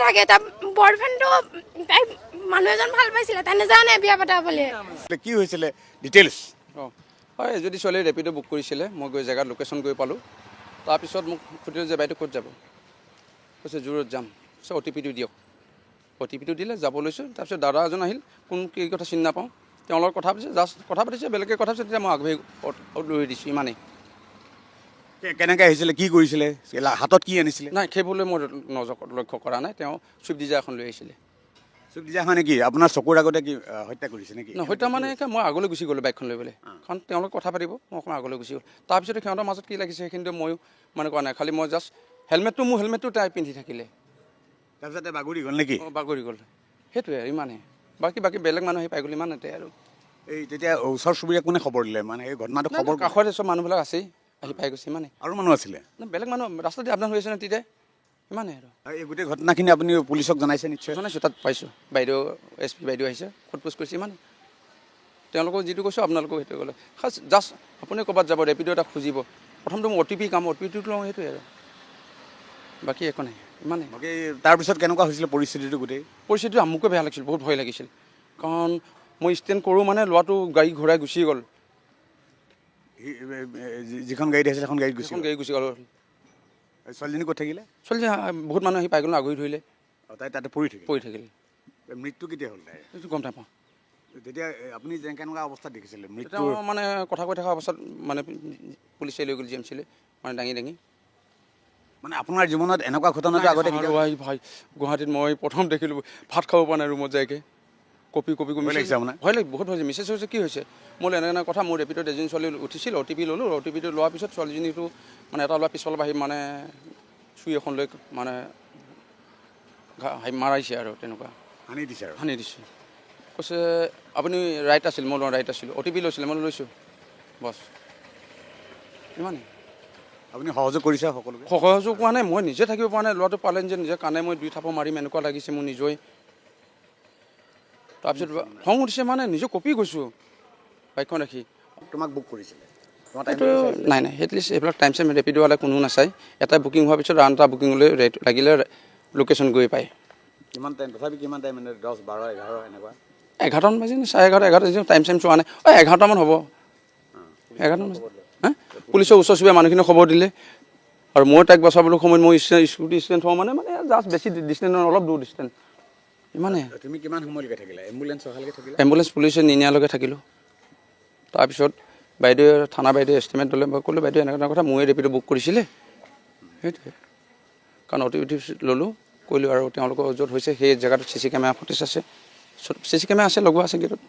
লাগে তাৰ বয়ফ্ৰেণ্ডটো তাই মানুহ এজন ভাল পাইছিলে তাই নাজানে বিয়া পতা বুলি কি হৈছিল ডিটেইলছ হয় যদি ছোৱালী ৰেপিডো বুক কৰিছিলে মই গৈ জেগাত লোকেশ্যন গৈ পালোঁ তাৰপিছত মোক সুধিলোঁ যে বাইদেউ ক'ত যাব কৈছে জোৰত যাম কৈছে অ'টিপিটো দিয়ক অ'টিপিটো দিলে যাব লৈছোঁ তাৰপিছত দাদা এজন আহিল কোন কি কথা চিনি নাপাওঁ তেওঁৰ লগত কথা পাতিছে জাষ্ট কথা পাতিছে বেলেগে কথা পাতিছে তেতিয়া মই আগবাঢ়ি লৈ দিছোঁ ইমানেই কেনেকৈ আহিছিলে কি কৰিছিলে হাতত কি আনিছিলে নাই সেইবোৰলৈ মই লক্ষ্য কৰা নাই তেওঁ চুইফ্ট ডিজাৰ এখন লৈ আহিছিলে চুইফ্ট ডিজাৰ মানে কি আপোনাৰ চকুৰ আগতে কি হত্যা কৰিছে নেকি হত্যা মানে মই আগলৈ গুচি গ'লোঁ বাইকখন লৈ পেলাই কাৰণ তেওঁলোকে কথা পাতিব মই অকণমান আগলৈ গুচি গ'লোঁ তাৰপিছতে সিহঁতৰ মাজত কি লাগিছে সেইখিনিতো ময়ো মানে কোৱা নাই খালি মই জাষ্ট মোৰ হেলমেটটো তাই পিন্ধি থাকিলে তাৰপিছতে বাগৰি গ'ল নেকি বাগৰি গ'ল সেইটোৱে ইমানেই বাকী বেলেগ মানুহ আহি পাই গ'ল ইমানতে আৰু এই তেতিয়া ওচৰ চুবুৰীয়া কোনে খবৰ দিলে মানে এই ঘটনাটো খবৰ কাষতে চব মানুহবিলাক আছেই আহি পাই গৈছে ইমানেই আৰু মানুহ আছিলে বেলেগ মানুহ ৰাস্তাতে আপডাউন হৈ আছে ন তেতিয়া ইমানেই আৰু এই গোটেই ঘটনাখিনি আপুনি পুলিচক জনাইছে নিশ্চয় জনাইছোঁ তাত পাইছোঁ বাইদেউ SP বাইদেউ আহিছে সোধপোছ কৰিছে ইমানেই তেওঁলোকক যিটো কৈছোঁ আপোনালোকক সেইটো ক'লে খাচ জাষ্ট আপুনি ক'ৰবাত যাব ৰেপিড' এটা খুজিব প্ৰথমটো মই OTP কাম OTPটো লওঁ সেইটোৱে আৰু বাকী একো নাই ইমানেই বাকী তাৰপিছত কেনেকুৱা হৈছিলে পৰিস্থিতিটো গোটেই পৰিস্থিতিটো মোকে বেয়া লাগিছিল বহুত ভয় লাগিছিল কাৰণ মই ষ্টেণ্ড কৰোঁ মানে ল'ৰাটো গাড়ী ঘূৰাই গুচি গ'ল যিখন গাড়ীত আহিছিলে সেইখন গাড়ীত গুচি গ'ল ছোৱালীজনী ক'ত থাকিলে ছোৱালীজনী বহুত মানুহ আহি পাই গ'ল আগুৰি ধৰিলে তাই তাতে পৰি থাকিল মৃত্যু কেতিয়া হ'ল তাই সেইটো গম নাপাওঁ তেতিয়া আপুনি কেনেকুৱা অৱস্থাত দেখিছিলে মৃত্যু মানে কথা কৈ থকা অৱস্থাত মানে পুলিচে লৈ গ'ল GMC লৈ মানে দাঙি মানে আপোনাৰ জীৱনত এনেকুৱা ঘটনাটো আগতে ভাই গুৱাহাটীত মই প্ৰথম দেখিলোঁ ভাত খাব পৰা নাই ৰুমত যায়গৈ কপি ভয় লাগিছে আপোনাৰ ভয় লাগে বহুত হৈছে মেছেজ হৈছে কি হৈছে মোৰ এনেকুৱা কথা মোৰ ৰেপিডত এজনী ছোৱালী উঠিছিল OTP ল'লোঁ OTPটো লোৱাৰ পিছত ছোৱালীজনীটো মানে এটা ল'ৰা পিছফালৰ আহি মানে চুই এখন লৈ মানে মাৰাইছে আৰু তেনেকুৱা সানি দিছে কৈছে আপুনি ৰাইট আছিল মই ৰাইট আছিলোঁ OTP লৈছিলে মই লৈছোঁ বছ ইমানেই আপুনি সহযোগ কৰিছে সকলোকে সহযোগ হোৱা নাই মই নিজে থাকিব পৰা নাই ল'ৰাটো পালেন যে নিজে কাণে মই 2 থাপৰ মাৰিম এনেকুৱা লাগিছে মোৰ নিজেই তাৰপিছত খং উঠিছে মানে নিজে কপি গৈছোঁ বাইকখন ৰাখি তোমাক বুক কৰিছিলে এইটো নাই এটলিষ্ট এইবিলাক টাইম চাইম ৰেপিড'ৱালা কোনো নাচায় এটা বুকিং হোৱাৰ পিছত আন এটা বুকিঙলৈ লাগিলে লোকেশ্যন গৈ পায় কিমান টাইম তথাপি কিমান টাইম মানে 10 12 11 এনেকুৱা 11টামান বাজি 11:30 টাইম চাইম চোৱা নাই 11টামান হ'ব 11টামান হা পুলিচৰ ওচৰ চুবুৰীয়া মানুহখিনি খবৰ দিলে আৰু মই তাইক বচাবলৈ সময়ত মই স্কুটি ষ্টেণ্ড থওঁ মানে জাষ্ট বেছি ডিষ্টেঞ্চ অলপ দূৰ ডিষ্টেঞ্চ ইমানে তুমি কিমান সময়লৈকে থাকিলা এম্বুলেঞ্চ অহালৈকে থাকিলা এম্বুলেঞ্চ পুলিচে নিনিয়ালৈকে থাকিলোঁ তাৰপিছত বাইদেৱে থানা বাইদেৱে এষ্টিমেট ল'লে মই ক'লোঁ বাইদেউ এনেকুৱা কথা ময়ে ৰেপিড' বুক কৰিছিলে সেইটোৱে কাৰণ OTP ল'লোঁ কৰিলোঁ আৰু তেওঁলোকৰ য'ত হৈছে সেই জেগাটোত CC কেমেৰা ফুটেজ আছে CC কেমেৰা আছে লগোৱা আছে গেটত